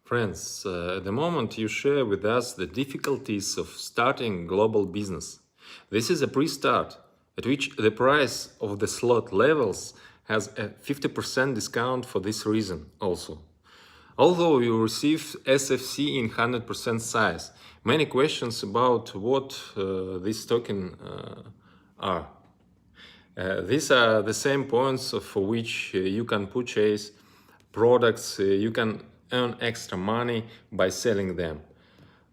Friends, at the moment you share with us the difficulties of starting global business. This is a pre-start, at which the price of the slot levels has a 50% discount for this reason also. Although you receive SFC in 100% size, many questions about what this token are. These are the same points for which you can purchase products, you can earn extra money by selling them.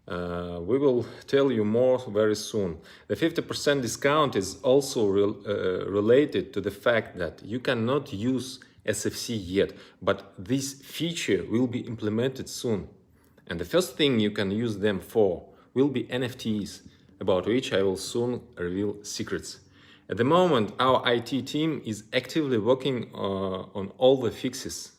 We will tell you more very soon. The 50% discount is also related to the fact that you cannot use SFC yet, but this feature will be implemented soon. And the first thing you can use them for will be NFTs, about which I will soon reveal secrets. At the moment, our IT team is actively working on all the fixes.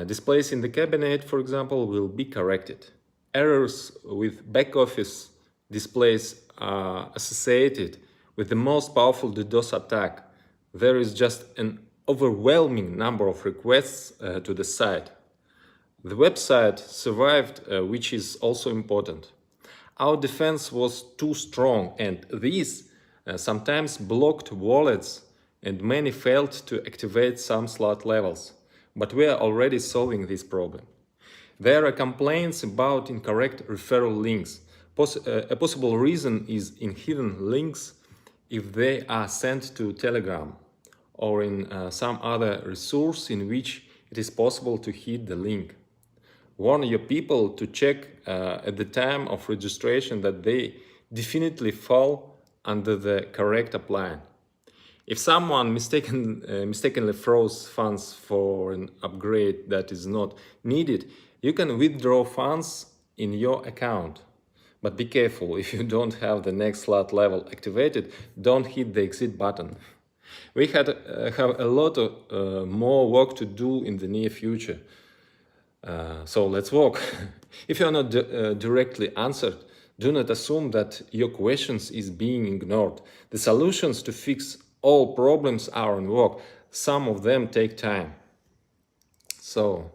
Displays in the cabinet, for example, will be corrected. Errors with back-office displays are associated with the most powerful DDoS attack. There is just an overwhelming number of requests to the site. The website survived, which is also important. Our defense was too strong, and these sometimes blocked wallets, and many failed to activate some slot levels. But we are already solving this problem. There are complaints about incorrect referral links. A possible reason is in hidden links if they are sent to Telegram or in some other resource in which it is possible to hide the link. Warn your people to check at the time of registration that they definitely fall under the correct upline. If someone mistakenly throws funds for an upgrade that is not needed, you can withdraw funds in your account. But be careful, if you don't have the next slot level activated, don't hit the exit button. We have a lot of more work to do in the near future. So let's work. If you are not directly answered, do not assume that your questions is being ignored. The solutions to fix all problems are on work. Some of them take time. So,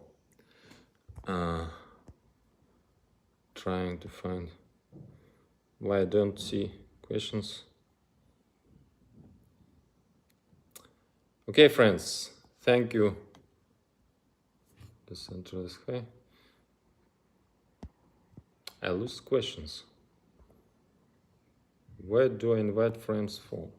trying to find why I don't see questions. Okay, friends, thank you. Decentralized Society. I lose questions. Where do I invite friends for?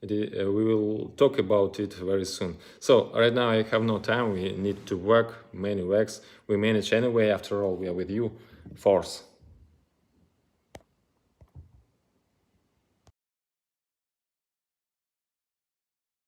We will talk about it very soon. So right now I have no time. We need to work many works. We manage anyway. After all, we are with you. Force.